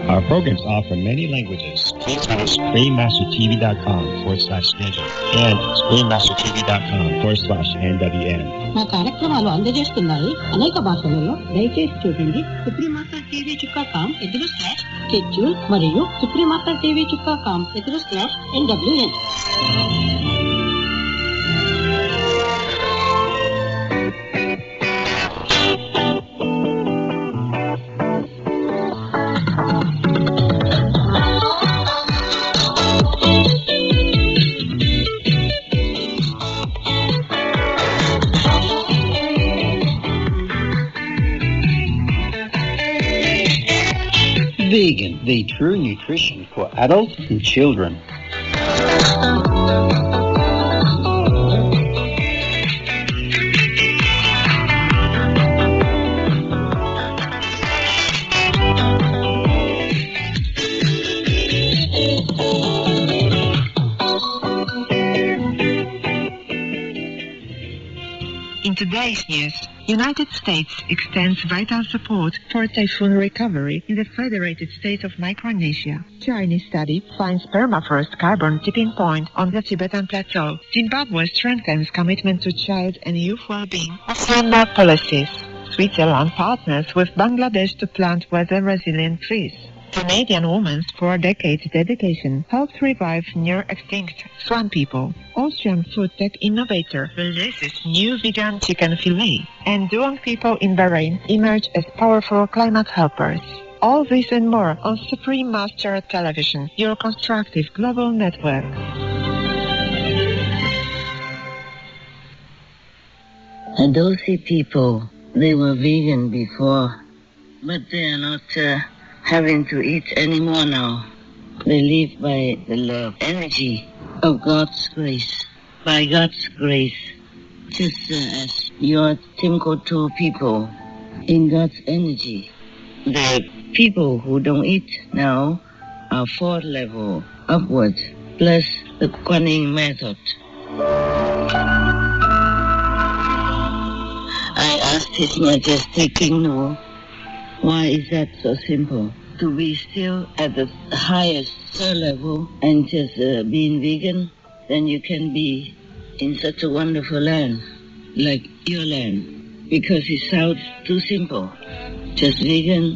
Our programs offer many languages. Please visit ScreenMasterTV.com/schedule and ScreenMasterTV.com/NWN. మా కార్యక్రమాలు అందజేస్తున్నాయి అనేక భాషలలో. దయచేసి చూడండి supremastertv.com/schedule మరియు supremastertv.com/NWN. Vegan, the true nutrition for adults and children. In today's news, United States extends vital support for typhoon recovery in the Federated State of Micronesia. Chinese study finds permafrost carbon tipping point on the Tibetan Plateau. Zimbabwe strengthens commitment to child and youth well-being of landmark policies. Switzerland partners with Bangladesh to plant weather-resilient trees. Canadian woman's 4-decade dedication helped revive near-extinct Swan people. Austrian food tech innovator releases new vegan chicken fillet. And Duong people in Bahrain emerge as powerful climate helpers. All this and more on Supreme Master Television, your constructive global network. And those people, they were vegan before, but they are not having to eat anymore now. They live by the love, energy of God's grace. By God's grace, just as your Timkoto people, in God's energy. The people who don't eat now are 4th level upward, plus the Kuaning method. I asked His Majesty King Nu, why is that so simple? To be still at the highest third level and just being vegan, then you can be in such a wonderful land, like your land, because it sounds too simple. Just vegan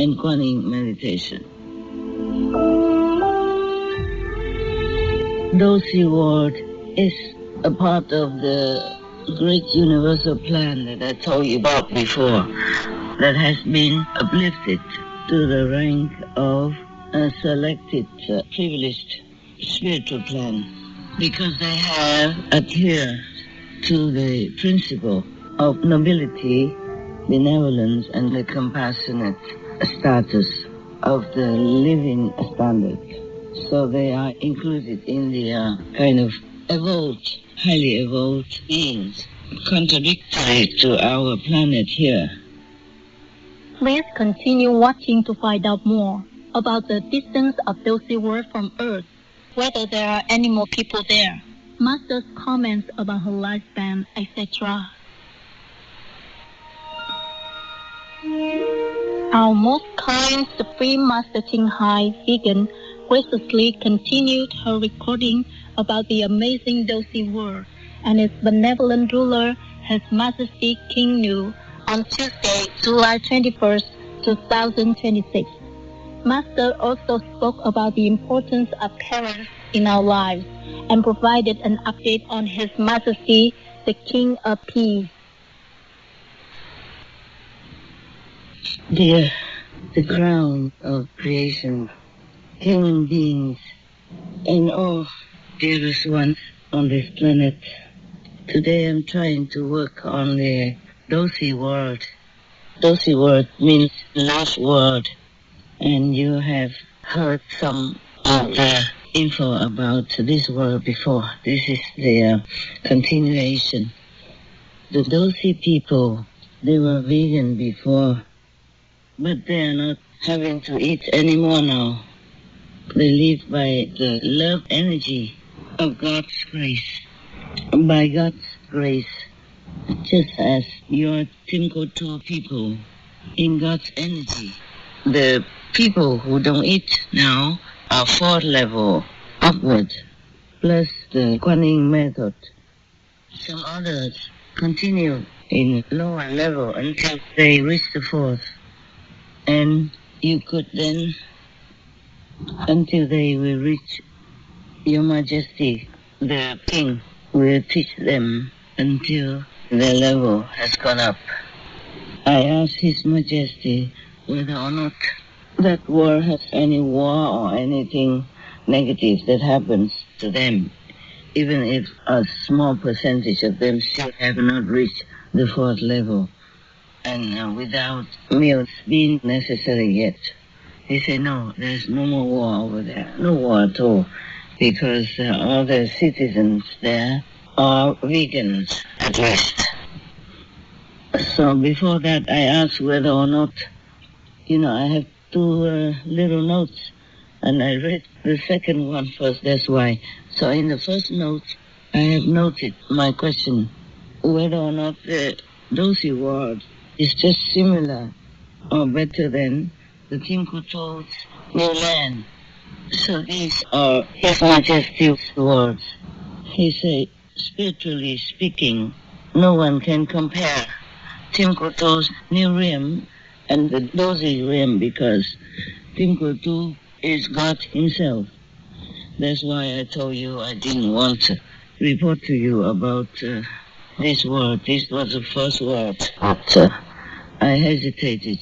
and Kuaning meditation. Dosi Ward is a part of the great universal plan that I told you about before, that has been uplifted to the rank of a selected privileged spiritual plan, because they have adhered to the principle of nobility, benevolence, and the compassionate status of the living standard. So they are included in the kind of evolved, highly evolved beings, contradictory to our planet here. Please continue watching to find out more about the distance of Dosi World from Earth, whether there are any more people there, Master's comments about her lifespan, etc. Our most kind Supreme Master Ching Hai, vegan, graciously continued her recording about the amazing Dosi World and its benevolent ruler, His Majesty King Nu, on Tuesday, July 21st, 2026. Master also spoke about the importance of parents in our lives and provided an update on His Majesty, the King of Peace. Dear, the crown of creation, human beings, and all dearest ones on this planet, today I'm trying to work on the Dosi World. Dosi World means love world, and you have heard some of the info about this world before. This is the continuation. The Dosi people, they were vegan before, but they are not having to eat anymore now. They live by the love energy of God's grace. By God's grace, just as your Timkoto people, in God's energy. the people who don't eat now are fourth level upward, plus the Guanyin method. Some others continue in lower level until they reach the fourth. And you could then, until they will reach Your Majesty, the King will teach them until their level has gone up. I asked His Majesty whether or not that world has any war or anything negative that happens to them, even if a small percentage of them still have not reached the fourth level, and without meals being necessary yet. He said, no, there's no more war over there, no war at all, because all the citizens there are vegans, at least. So before that, I asked whether or not, I have two little notes, and I read the second one first, that's why. So in the first note, I have noted my question, whether or not the Dosi word is just similar or better than the Timkuto's new land. So these are His Majesty's words. He said, spiritually speaking, no one can compare Timkuto's new realm and the Dosi realm, because Timkuto is God Himself. That's why I told you I didn't want to report to you about this word. This was the first word, but I hesitated,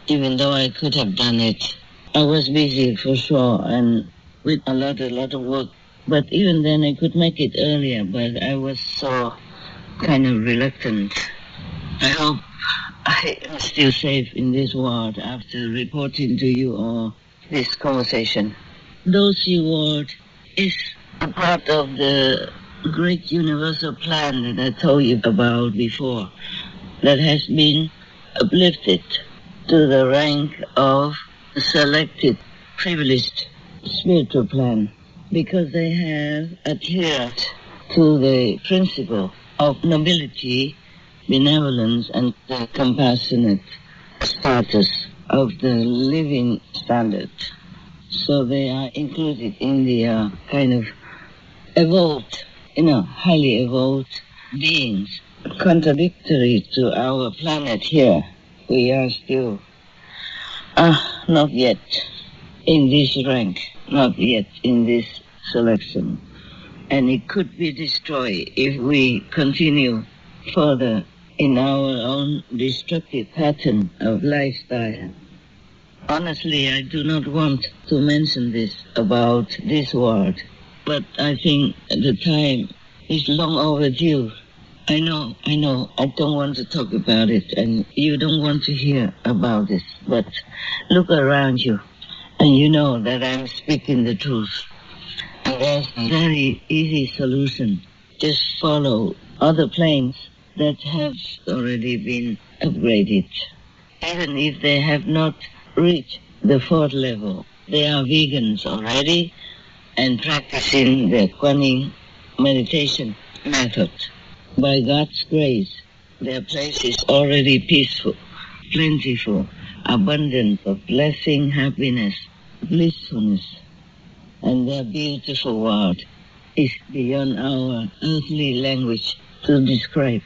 even though I could have done it. I was busy for sure, and with a lot of work. But even then I could make it earlier, but I was so kind of reluctant. I hope I am still safe in this world after reporting to you all this conversation. Dosi word is a part of the great universal plan that I told you about before, that has been uplifted to the rank of selected, privileged spiritual plan, because they have adhered to the principle of nobility, benevolence, and the compassionate status of the living standard. So they are included in the kind of evolved, highly evolved beings, contradictory to our planet here. We are still not yet in this rank, not yet in this selection. And it could be destroyed if we continue further in our own destructive pattern of lifestyle. Honestly, I do not want to mention this about this world, but I think the time is long overdue. I know, I don't want to talk about it, and you don't want to hear about this, but look around you, and you know that I'm speaking the truth. And there's a very easy solution. Just follow other planes that have already been upgraded. Even if they have not reached the fourth level, they are vegans already and practicing the Guanyin meditation method. By God's grace, their place is already peaceful, plentiful, abundant of blessing, happiness, blissfulness, and their beautiful world is beyond our earthly language to describe.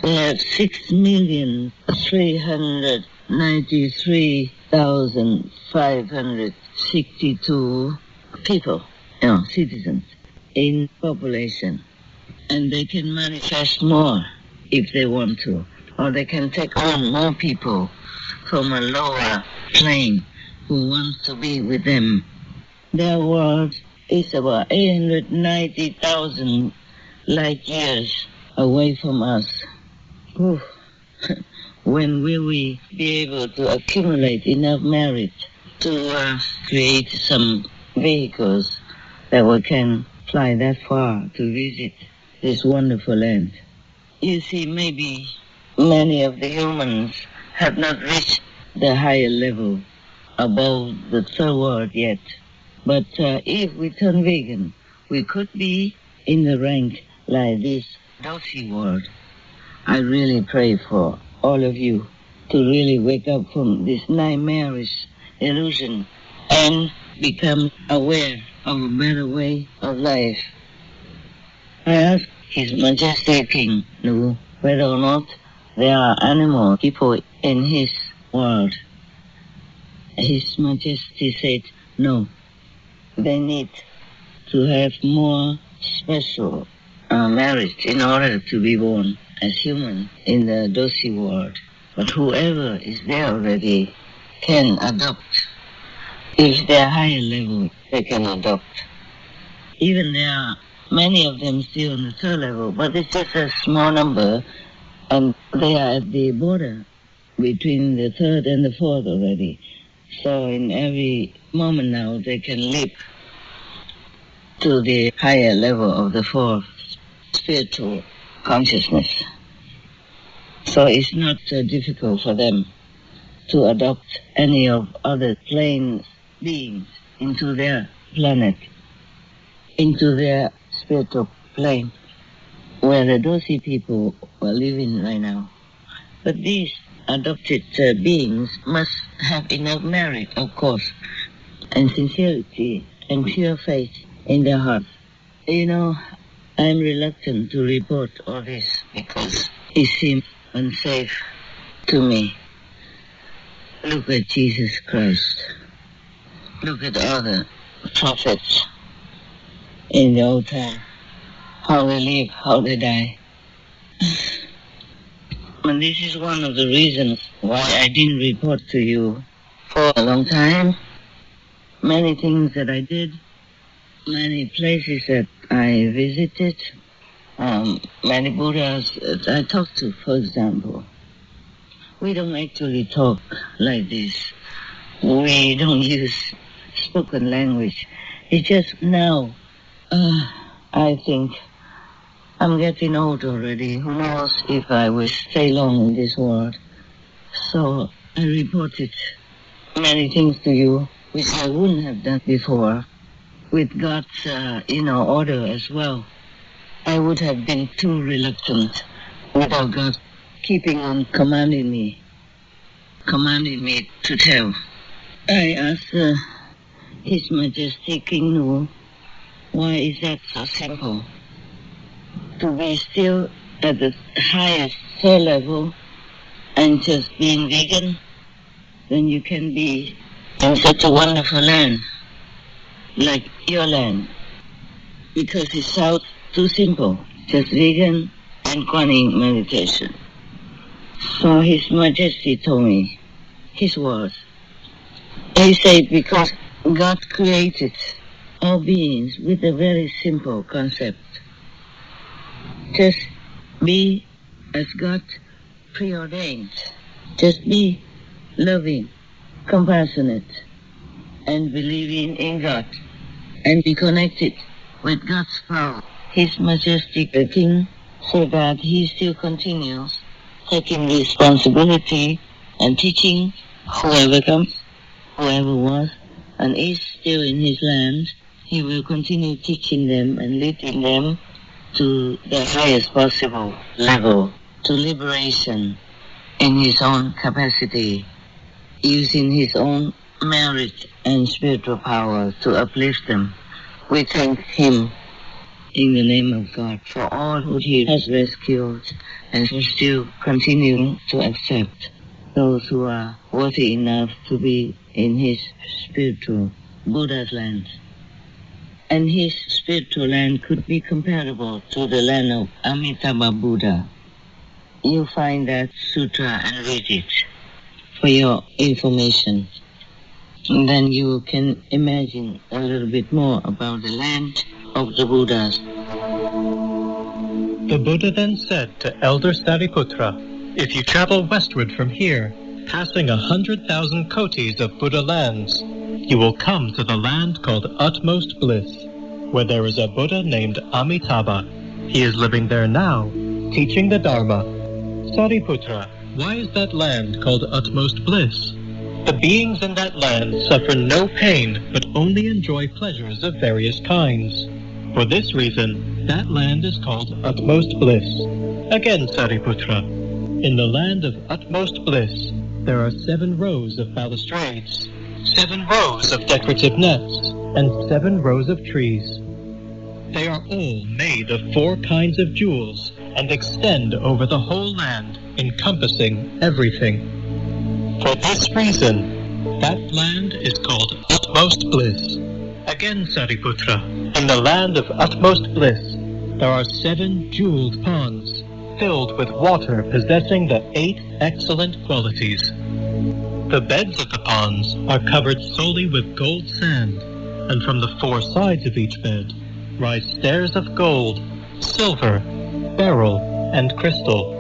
They have 6,393,562 people, citizens, in population. And they can manifest more if they want to, or they can take on more people from a lower plane who want to be with them. Their world is about 890,000 light years away from us. Whew. When will we be able to accumulate enough merit to create some vehicles that we can fly that far to visit this wonderful land? You see, maybe many of the humans have not reached the higher level above the third world yet. But if we turn vegan, we could be in the rank like this Dosi world. I really pray for all of you to really wake up from this nightmarish illusion and become aware of a better way of life. I asked His Majesty King Nu whether or not there are animal people in his world. His Majesty said no. They need to have more special marriage in order to be born as human in the Dosi world. But whoever is there already can adopt. If they're higher level, they can adopt. Even there are many of them still on the third level, but it's just a small number, and they are at the border between the third and the fourth already. So in every moment now, they can leap to the higher level of the fourth spiritual consciousness. So it's not so difficult for them to adopt any of other plane beings into their planet, into their spiritual plane, where the Dosi people are living right now. But these adopted beings must have enough merit, of course, and sincerity and pure faith in their hearts. You know, I'm reluctant to report all this because it seems unsafe to me. Look at Jesus Christ. Look at all the prophets in the old time. How they live, how they die. And this is one of the reasons why I didn't report to you for a long time. Many things that I did, many places that I visited, many Buddhas that I talked to, for example. We don't actually talk like this. We don't use spoken language. It's just now, I think I'm getting old already. Who knows if I will stay long in this world. So I reported many things to you, which I wouldn't have done before, with God's, order as well. I would have been too reluctant without God keeping on commanding me to tell. I asked His Majesty King Nu, why is that so simple? To be still at the highest third level and just being vegan, then you can be in such a wonderful land, like your land, because it sounds too simple, just vegan and Kuan Yin meditation. So His Majesty told me his words. He said, because God created all beings with a very simple concept. Just be as God preordained. Just be loving, compassionate, and believing in God, and be connected with God's power. His Majesty the King said that he still continues taking responsibility and teaching whoever comes, whoever was, and is still in his land. He will continue teaching them and leading them to the highest possible level, to liberation in his own capacity, using his own merit and spiritual power to uplift them. We thank him in the name of God for all who he has rescued and for still continuing to accept those who are worthy enough to be in his spiritual Buddha's land. And his spiritual land could be comparable to the land of Amitabha Buddha. You find that sutra and read it for your information. And then you can imagine a little bit more about the land of the Buddhas. The Buddha then said to Elder Sariputra, if you travel westward from here, passing 100,000 kotis of Buddha lands, you will come to the land called Utmost Bliss, where there is a Buddha named Amitabha. He is living there now, teaching the Dharma. Sariputra, why is that land called Utmost Bliss? The beings in that land suffer no pain, but only enjoy pleasures of various kinds. For this reason, that land is called Utmost Bliss. Again, Sariputra, In the land of utmost bliss, there are 7 rows of balustrades, 7 rows of decorative nets, and 7 rows of trees. They are all made of 4 kinds of jewels and extend over the whole land, encompassing everything. For this reason, that land is called utmost bliss. Again, Sariputra, in the land of utmost bliss, there are 7 jeweled ponds, filled with water possessing the 8 excellent qualities. The beds of the ponds are covered solely with gold sand, and from the 4 sides of each bed rise stairs of gold, silver, beryl, and crystal.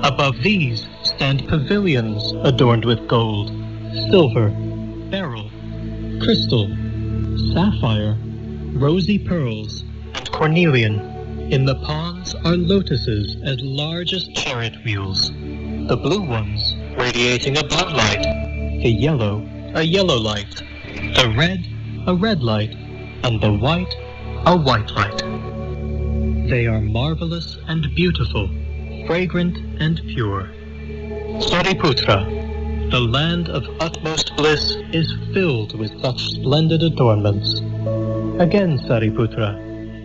Above these stand pavilions adorned with gold, silver, beryl, crystal, sapphire, rosy pearls, and cornelian. In the ponds are lotuses as large as chariot wheels, the blue ones radiating a blue light, the yellow a yellow light, the red a red light, and the white a white light. They are marvelous and beautiful, fragrant and pure. Sariputra, the land of utmost bliss is filled with such splendid adornments. Again, Sariputra,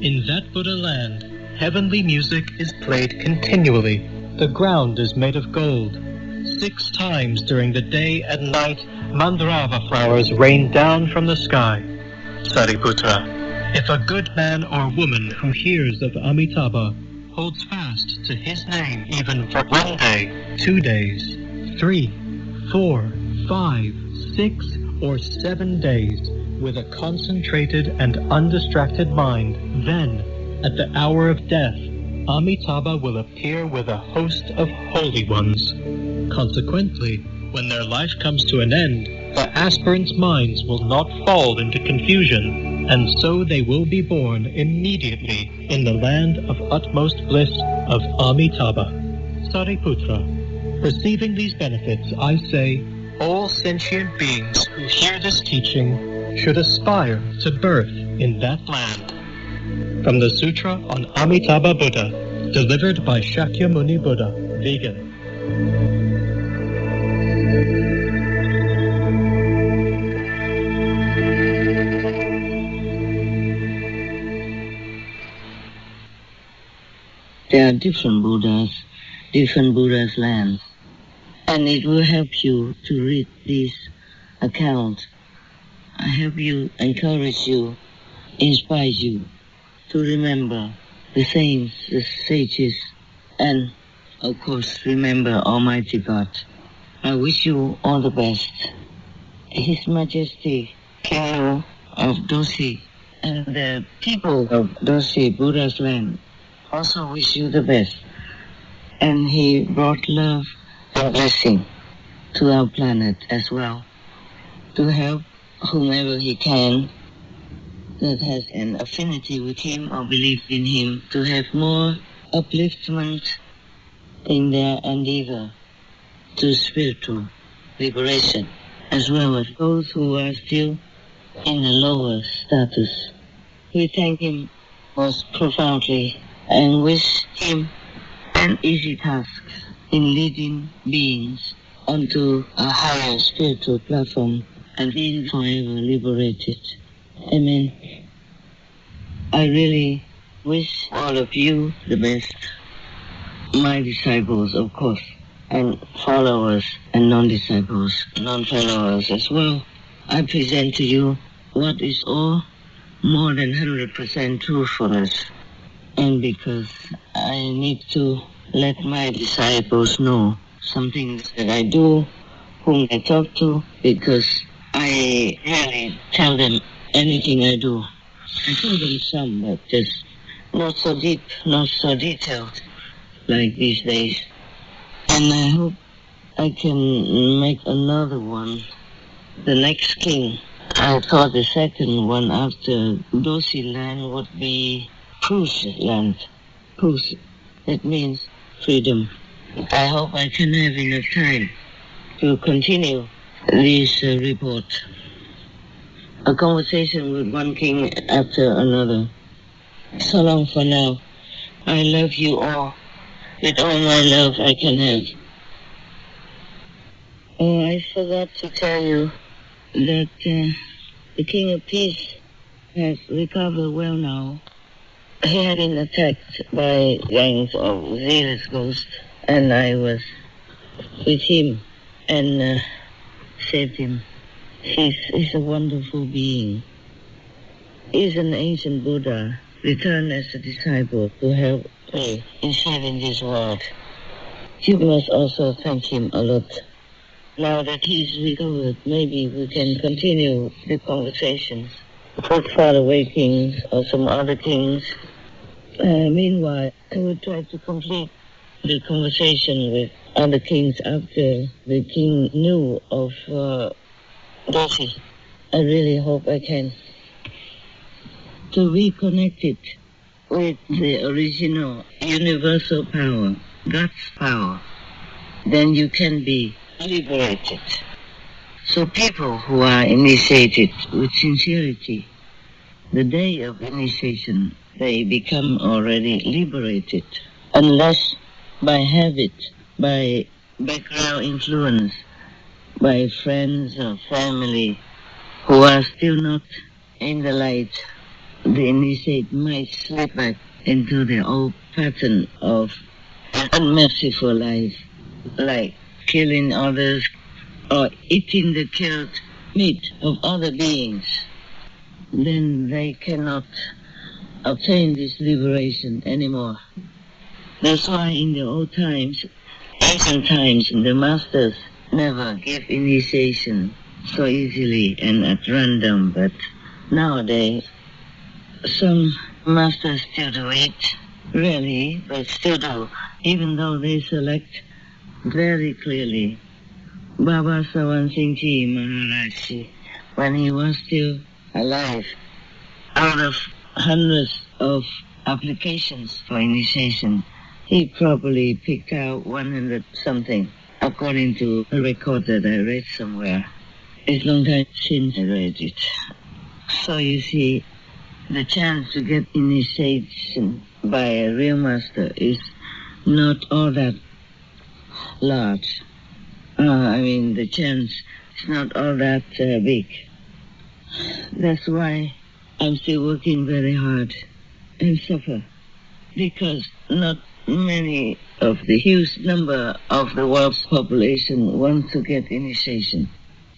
in that Buddha land, heavenly music is played continually. The ground is made of gold. 6 times during the day and night, mandrava flowers rain down from the sky. Sariputra, if a good man or woman who hears of Amitabha holds fast to his name even for 1 day, 2 days, 3, 4, 5, 6, or 7 days, with a concentrated and undistracted mind, then, at the hour of death, Amitabha will appear with a host of holy ones. Consequently, when their life comes to an end, the aspirants' minds will not fall into confusion, and so they will be born immediately in the land of utmost bliss of Amitabha. Sariputra, perceiving these benefits, I say, all sentient beings who hear this teaching should aspire to birth in that land. From the Sutra on Amitabha Buddha, delivered by Shakyamuni Buddha, vegan. There are different Buddha's lands, and it will help you to read these accounts. I help you, encourage you, inspire you to remember the saints, the sages, and, of course, remember Almighty God. I wish you all the best. His Majesty, King of Dosi, and the people of Dosi, Buddha's land, also wish you the best. And he brought love and blessing to our planet as well, to help whomever he can that has an affinity with him or belief in him, to have more upliftment in their endeavor to spiritual liberation, as well as those who are still in a lower status. We thank him most profoundly and wish him an easy task in leading beings onto a higher spiritual platform and being forever liberated. Amen. I really wish all of you the best, my disciples, of course, and followers and non-disciples, non-followers as well. I present to you what is all more than 100% truthfulness. And because I need to let my disciples know some things that I do, whom I talk to, because I rarely tell them anything I do. I tell them some, but just not so deep, not so detailed like these days. And I hope I can make another one, the next king. I thought the second one after Dosi land would be Prus land. Prus, that means freedom. I hope I can have enough time to continue this report. A conversation with one king after another. So long for now. I love you all with all my love I can have. Oh, I forgot to tell you that the King of Peace has recovered well now. He had been attacked by gangs of zealous ghosts, and I was with him and saved him. He's a wonderful being. He's an ancient Buddha, returned as a disciple to help me in saving this world. You must also thank him a lot. Now that he's recovered, maybe we can continue the conversations with Father Wei Kings or some other kings. Meanwhile, I will try to complete the conversation with other kings after the king knew of Doshi. I really hope I can. To reconnect it with the original universal power, God's power, then you can be liberated. So people who are initiated with sincerity, the day of initiation, they become already liberated, unless by habit, by background influence, by friends or family who are still not in the light. The initiate might slip back into the old pattern of an unmerciful life, like killing others or eating the killed meat of other beings. Then they cannot obtain this liberation anymore. That's why in the old times, ancient times, the masters never give initiation so easily and at random, but nowadays some masters still do it, really, but still do, even though they select very clearly. Baba Sawan Singh Ji Maharaj, when he was still alive, out of hundreds of applications for initiation, he probably picked out 100 something, according to a record that I read somewhere. It's a long time since I read it. So you see, the chance to get initiation by a real master is not all that large. The chance is not all that big. That's why I'm still working very hard and suffer, because not many of the huge number of the world's population want to get initiation,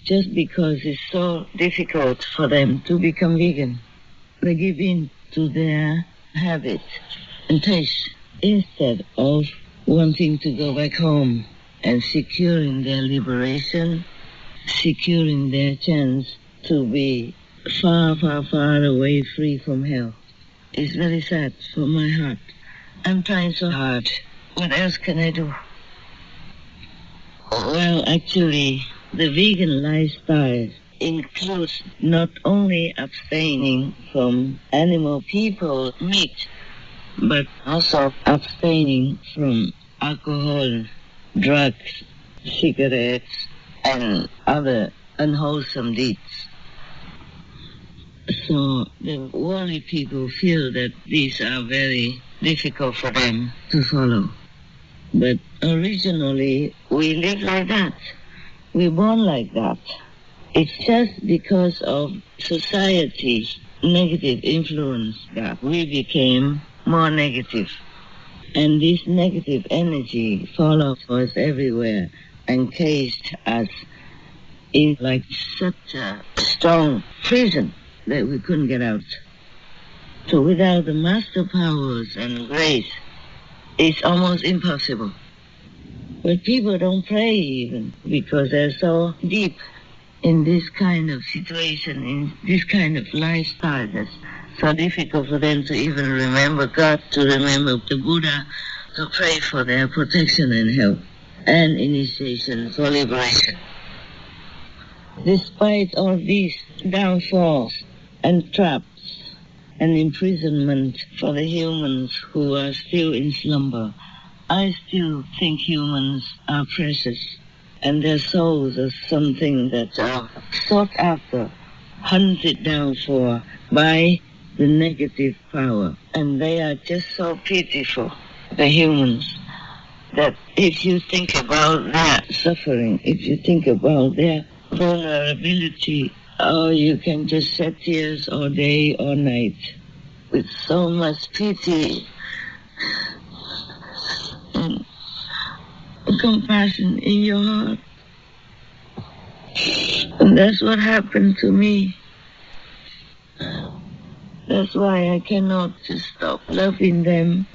just because it's so difficult for them to become vegan. They give in to their habit and taste instead of wanting to go back home and securing their liberation, securing their chance to be far, far, far away, free from hell. It's very sad for my heart. I'm trying so hard. What else can I do? Well, actually, the vegan lifestyle includes not only abstaining from animal people meat, but also abstaining from alcohol, drugs, cigarettes, and other unwholesome deeds. So the worldly people feel that these are very difficult for them to follow. But originally, we live like that. We're born like that. It's just because of society's negative influence that we became more negative. And this negative energy follows us everywhere, encased us in like such a strong prison that we couldn't get out. So without the master powers and grace, it's almost impossible. But people don't pray even, because they're so deep in this kind of situation, in this kind of lifestyle, that's so difficult for them to even remember God, to remember the Buddha, to pray for their protection and help, and initiation for liberation. Despite all these downfalls and traps and imprisonment for the humans who are still in slumber, I still think humans are precious, and their souls are something that are sought after, hunted down for by the negative power. And they are just so pitiful, the humans. that if you think about their suffering, if you think about their vulnerability, oh, you can just shed tears all day or night with so much pity and compassion in your heart. And that's what happened to me. That's why I cannot just stop loving them.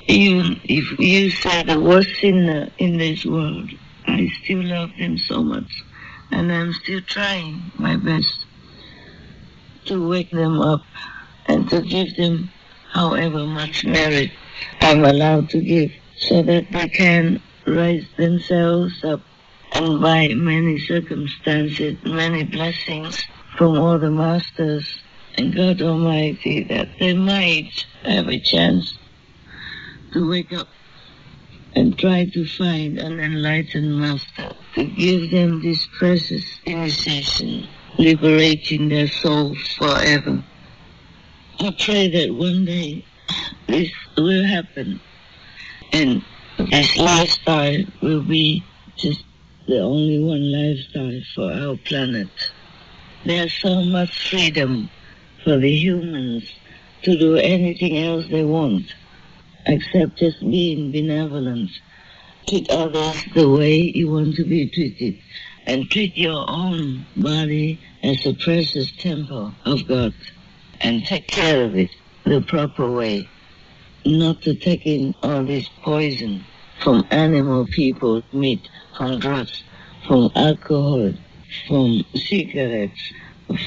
Even if you say the worst sinner in this world, I still love them so much. And I'm still trying my best to wake them up and to give them however much merit I'm allowed to give, so that they can raise themselves up, and by many circumstances, many blessings from all the masters and God Almighty, that they might have a chance to wake up and try to find an enlightened master to give them this precious initiation, liberating their souls forever. I pray that one day this will happen, and this lifestyle will be just the only one lifestyle for our planet. There's so much freedom for the humans to do anything else they want, except just being benevolent. Treat others the way you want to be treated, and treat your own body as a precious temple of God, and take care of it the proper way. Not to take in all this poison from animal people, meat, from drugs, from alcohol, from cigarettes,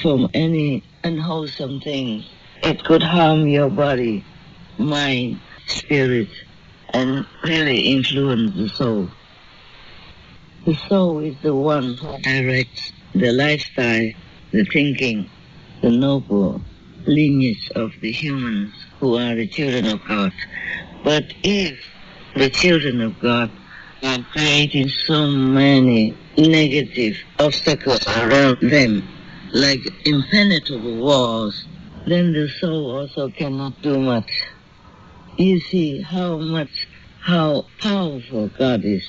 from any unwholesome things. It could harm your body, mind, spirit, and really influence the soul. The soul is the one who directs the lifestyle, the thinking, the noble lineage of the humans who are the children of God. But if the children of God are creating so many negative obstacles around them, like impenetrable walls, then the soul also cannot do much. You see how powerful God is.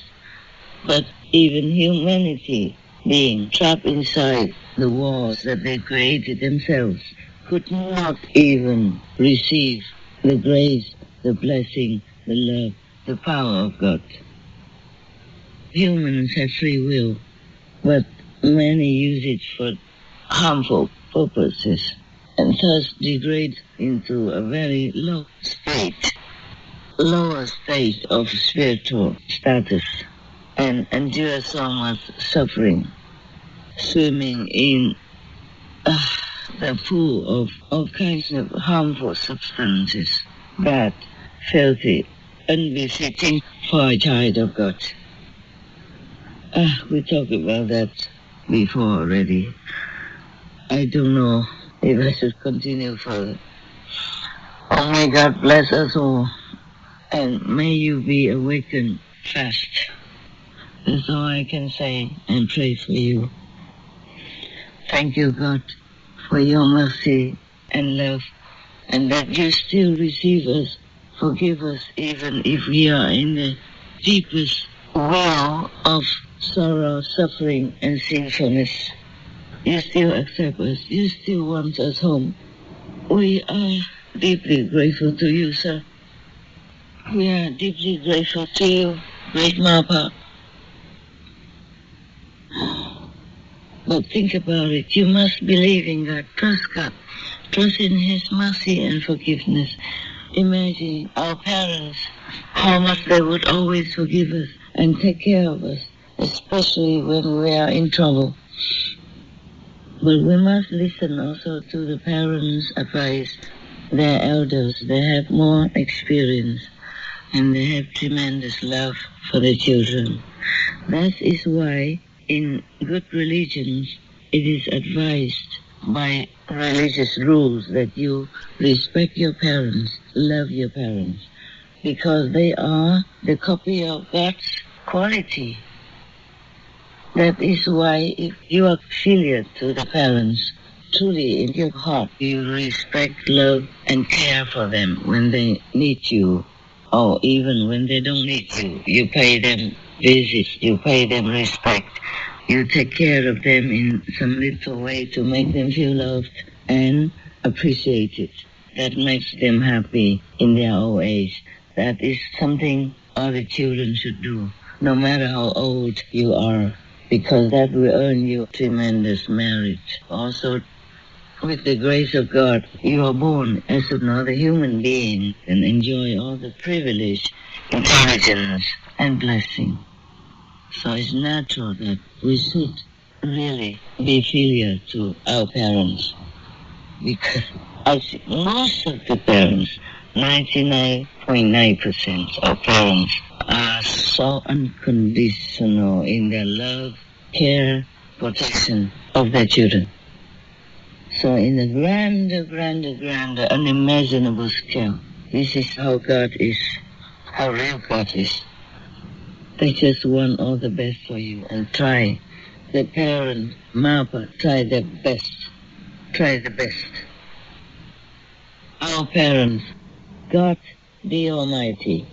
But even humanity, being trapped inside the walls that they created themselves, could not even receive the grace, the blessing, the love, the power of God. Humans have free will, but many use it for harmful purposes, and thus degrade into a very lower state of spiritual status, and endure so much suffering, swimming in the pool of all kinds of harmful substances, bad, filthy, unbefitting for a child of God. We talked about that before already. I don't know if I should continue further. Oh, may God bless us all, and may you be awakened fast. That's all I can say, and pray for you. Thank you, God, for your mercy and love, and that you still receive us, forgive us, even if we are in the deepest well of sorrow, suffering, and sinfulness. You still accept us. You still want us home. We are deeply grateful to you, sir. We are deeply grateful to you, great Mapa. But think about it. You must believe in God. Trust God. Trust in His mercy and forgiveness. Imagine our parents, how much they would always forgive us and take care of us, especially when we are in trouble. But we must listen also to the parents' advice. They're elders. They have more experience, and they have tremendous love for the children. That is why in good religions it is advised by religious rules that you respect your parents, love your parents, because they are the copy of God's quality. That is why if you are filial to the parents, truly in your heart you respect, love, and care for them when they need you or even when they don't need you, you pay them visits, you pay them respect, you take care of them in some little way to make them feel loved and appreciated. That makes them happy in their old age. That is something all the children should do, no matter how old you are, because that will earn you tremendous merit. Also, with the grace of God, you are born as another human being and enjoy all the privilege, intelligence, and blessing. So it's natural that we should really be filial to our parents, because I see most of the parents, 99.9% of parents, are so unconditional in their love, care, protection of their children. So in a grander, unimaginable scale, this is how God is, how real God is. They just want all the best for you and try. The parent, Mapa, try their best. Try the best. Our parents, God the Almighty,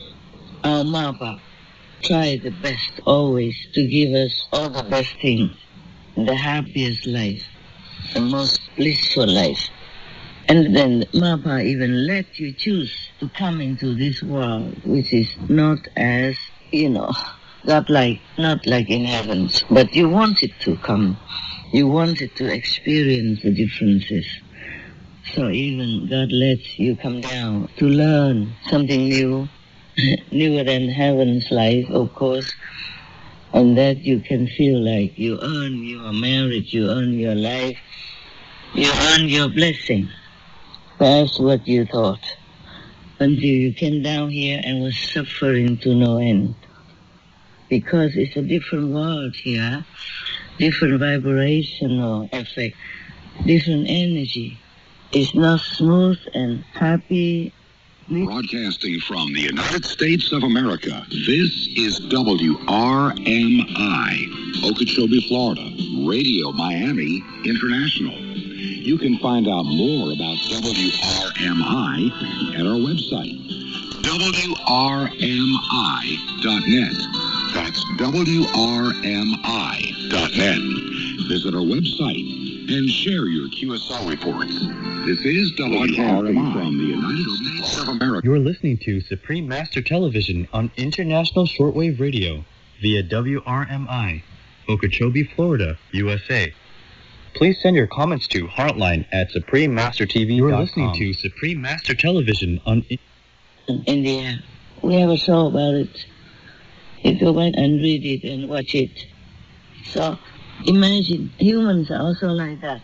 our Mapa, try the best always to give us all the best things, the happiest life, the most blissful life. And then Mapa even let you choose to come into this world, which is not as, God-like, not like in heavens, but you wanted to come. You wanted to experience the differences. So even God lets you come down to learn something new, newer than heaven's life, of course, and that you can feel like you earn your marriage, you earn your life, you earn your blessing. That's what you thought, until you came down here and was suffering to no end. Because it's a different world here, different vibrational effect, different energy. It's not smooth and happy. Broadcasting from the United States of America, this is WRMI, Okeechobee, Florida, Radio Miami International. You can find out more about WRMI at our website, WRMI.net. That's WRMI.net. Visit our website and share your QSL reports. This is WRMI from the United States of America. You're listening to Supreme Master Television on International Shortwave Radio via WRMI, Okeechobee, Florida, USA. Please send your comments to Heartline at SupremeMasterTV.com. You're listening to Supreme Master Television on India. We have a show about it. You go back and read it and watch it. So imagine humans are also like that.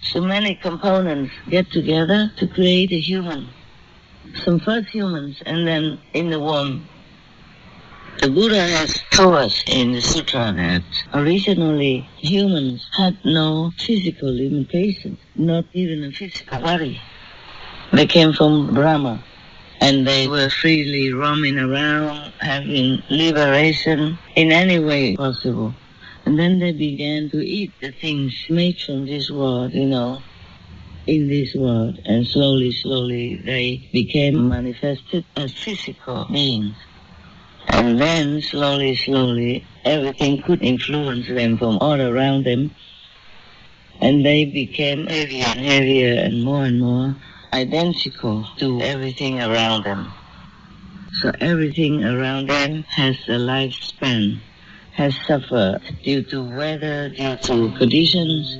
So many components get together to create a human. Some first humans and then in the womb. The Buddha has told us in the sutra that originally humans had no physical limitations, not even a physical body. They came from Brahma, and they were freely roaming around, having liberation in any way possible. And then they began to eat the things made from this world, in this world. And slowly they became manifested as physical beings. And then slowly, everything could influence them from all around them. And they became heavier and heavier and more identical to everything around them. So everything around them has a lifespan, has suffered due to weather, due to conditions,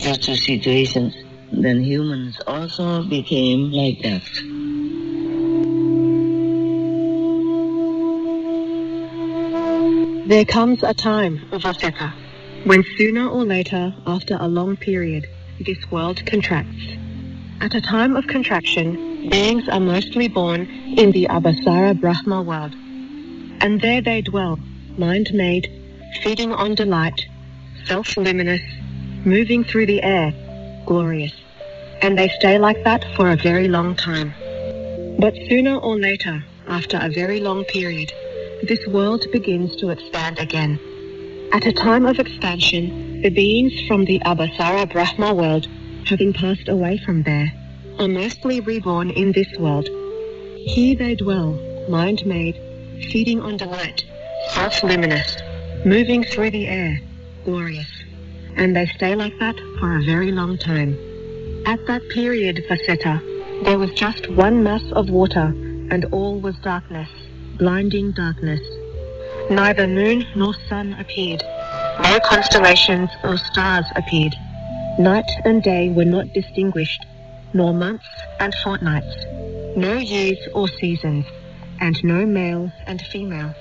due to situations. Then humans also became like that. There comes a time, Vaseka, when sooner or later, after a long period, this world contracts. At a time of contraction, beings are mostly born in the Abhasara Brahma world. And there they dwell, mind-made, feeding on delight, self-luminous, moving through the air, glorious. And they stay like that for a very long time. But sooner or later, after a very long period, this world begins to expand again. At a time of expansion, the beings from the Abhasara Brahma world, having passed away from there, are mostly reborn in this world. Here they dwell, mind-made, feeding on delight, self-luminous, moving through the air, glorious. And they stay like that for a very long time. At that period, Vaseta, there was just one mass of water, and all was darkness, blinding darkness. Neither moon nor sun appeared. No constellations or stars appeared. Night and day were not distinguished, nor months and fortnights. No years or seasons, and no male and female.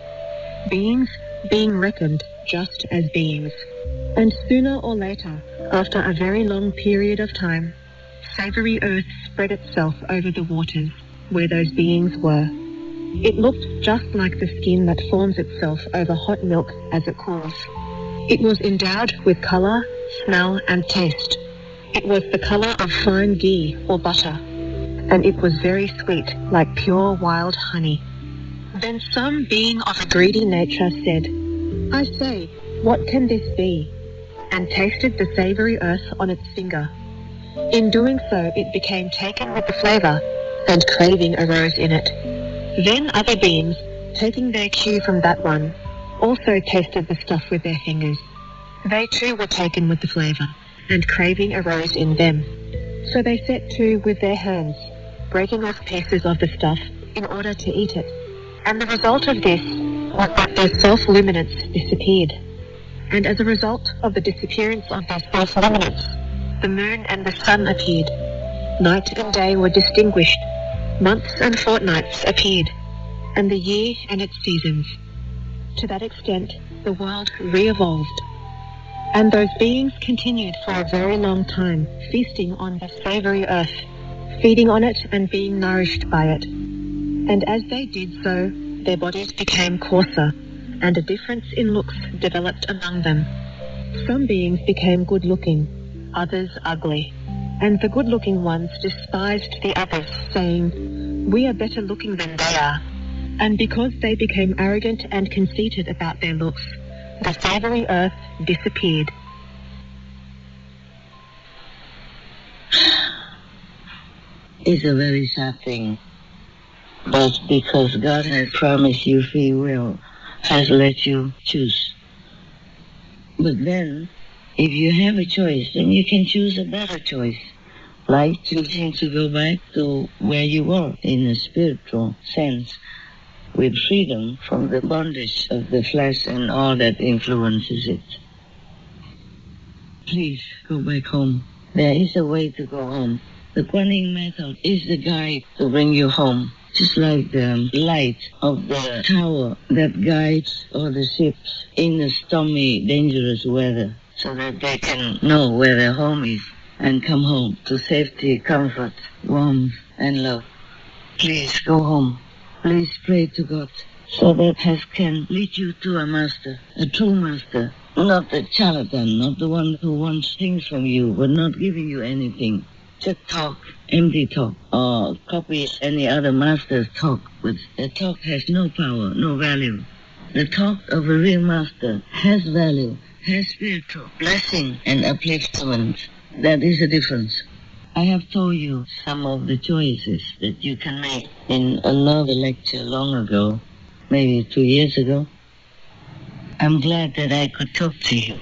Beings being reckoned just as beings. And sooner or later, after a very long period of time, savory earth spread itself over the waters where those beings were. It looked just like the skin that forms itself over hot milk as it cools. It was endowed with colour, smell and taste. It was the colour of fine ghee or butter, and it was very sweet, like pure wild honey. Then some being of a greedy nature said, "I say, what can this be?" and tasted the savoury earth on its finger. In doing so, it became taken with the flavour, and craving arose in it. Then other beings, taking their cue from that one, also tasted the stuff with their fingers. They too were taken with the flavour, and craving arose in them. So they set to with their hands, breaking off pieces of the stuff in order to eat it. And the result of this was that their self-luminance disappeared. And as a result of the disappearance of their self-luminance, the moon and the sun appeared. Night and day were distinguished. Months and fortnights appeared, and the year and its seasons. To that extent, the world re-evolved. And those beings continued for a very long time, feasting on the savoury earth, feeding on it and being nourished by it. And as they did so, their bodies became coarser, and a difference in looks developed among them. Some beings became good-looking, others ugly, and the good-looking ones despised the others, saying, "We are better looking than they are." And because they became arrogant and conceited about their looks, the savoury earth disappeared. It's a very sad thing, but because God has promised you free will, has let you choose. But then, if you have a choice, then you can choose a better choice, like choosing to go back to where you were in a spiritual sense, with freedom from the bondage of the flesh and all that influences it. Please go back home. There is a way to go home. The Kuan method is the guide to bring you home, just like the light of the tower that guides all the ships in the stormy, dangerous weather, so that they can know where their home is and come home to safety, comfort, warmth, and love. Please go home. Please pray to God so that He can lead you to a master, a true master, not a charlatan, not the one who wants things from you but not giving you anything. Just talk, empty talk, or copy any other master's talk, but the talk has no power, no value. The talk of a real master has value, has spiritual blessing and upliftment. That is the difference. I have told you some of the choices that you can make in another lecture long ago, maybe 2 years ago. I'm glad that I could talk to you,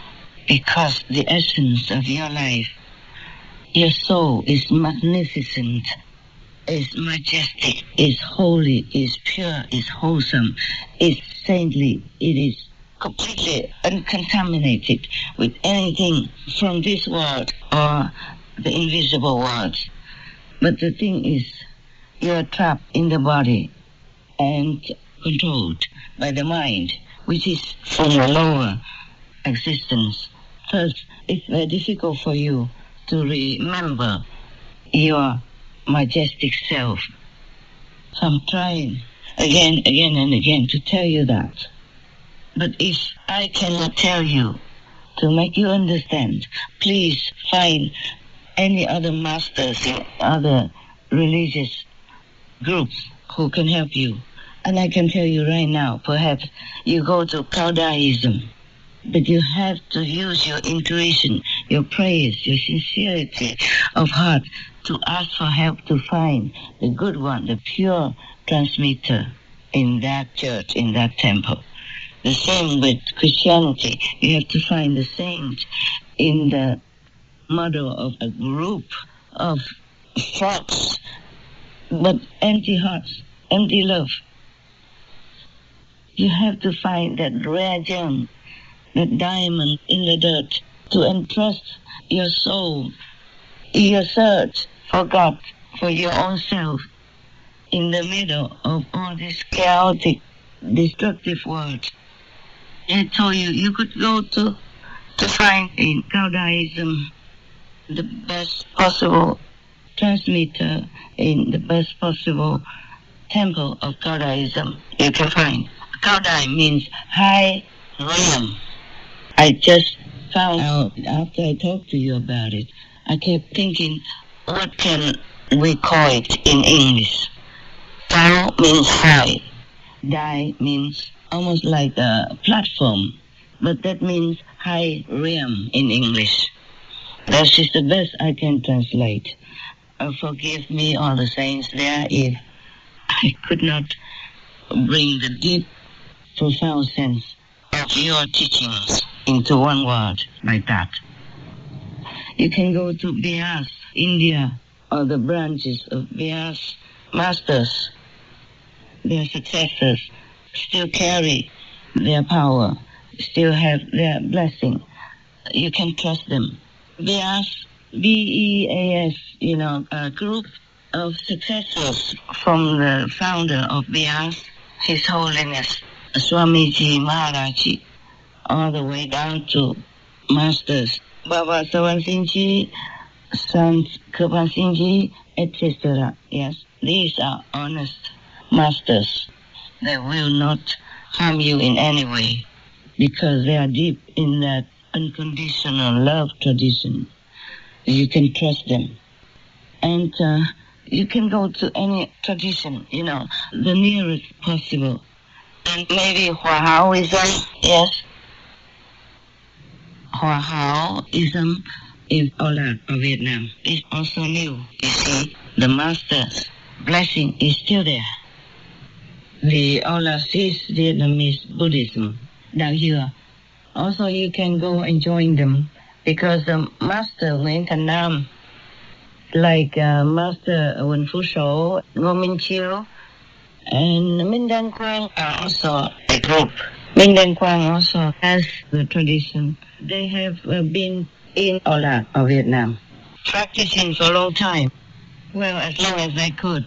because the essence of your life, your soul is magnificent, is majestic, is holy, is pure, is wholesome, is saintly. It is completely uncontaminated with anything from this world or the invisible world. But the thing is, you're trapped in the body and controlled by the mind, which is from your lower existence. Thus, it's very difficult for you to remember your majestic self. So I'm trying again and again to tell you that. But if I cannot tell you to make you understand, please find any other masters in other religious groups who can help you. And I can tell you right now, perhaps you go to Taoism, but you have to use your intuition, your prayers, your sincerity of heart to ask for help to find the good one, the pure transmitter. in that church, in that temple. The same with Christianity. You have to find the saint in the model of a group of thoughts, but empty hearts, empty love. You have to find that rare gem, that diamond in the dirt, to entrust your soul, your search for God, for your own self, in the middle of all this chaotic, destructive world. I told you, you could go to find in Taoism the best possible transmitter in the best possible temple of Taoism you can find. Taodai means high realm. I just found out after I talked to you about it. I kept thinking, what can we call it in English? Tao means high. Dai means almost like a platform, but that means high realm in English. That is the best I can translate. Forgive me, all the saints there, if I could not bring the deep, profound sense of your teachings into one word like that. You can go to Vyas, India, or the branches of Vyas masters. Their successors still carry their power, still have their blessing. You can trust them. Vyas, V-E-A-S, a group of successors from the founder of Vyas, His Holiness Swamiji Maharaji, all the way down to masters Baba Sawan Singh Ji, Sant Kirpan Singh Ji, etc. Yes, these are honest masters. They will not harm you in any way because they are deep in that unconditional love tradition. You can trust them. And you can go to any tradition, the nearest possible. And maybe Hoa-Haoism, yes. Hoa-Haoism is Ola of Vietnam. It's also new. You see, the master's blessing is still there. The Ola is Vietnamese Buddhism down here. Also, you can go and join them because the master Nguyễn Thành Nam, like Master Wen Phu Sổ, Ngô Minh Chiêu, and Minh Đan Quang are also a group. Minh Đan Quang also has the tradition. They have been in Ola of Vietnam, practicing for a long time. Well, as long as they could.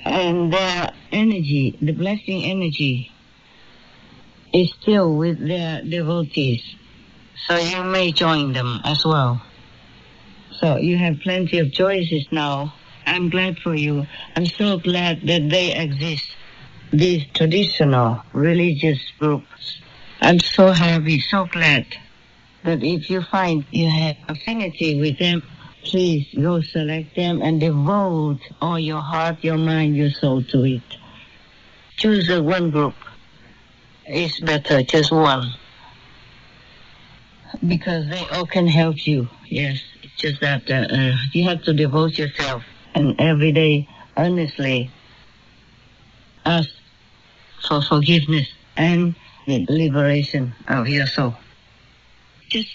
And their energy, the blessing energy, is still with their devotees. So you may join them as well. So you have plenty of choices now. I'm glad for you. I'm so glad that they exist, these traditional religious groups. I'm so happy, so glad that if you find you have affinity with them, please go select them and devote all your heart, your mind, your soul to it. Choose one group. It's better, just one. Because they all can help you, yes. It's just that you have to devote yourself and every day earnestly ask for forgiveness and the liberation of your soul. Just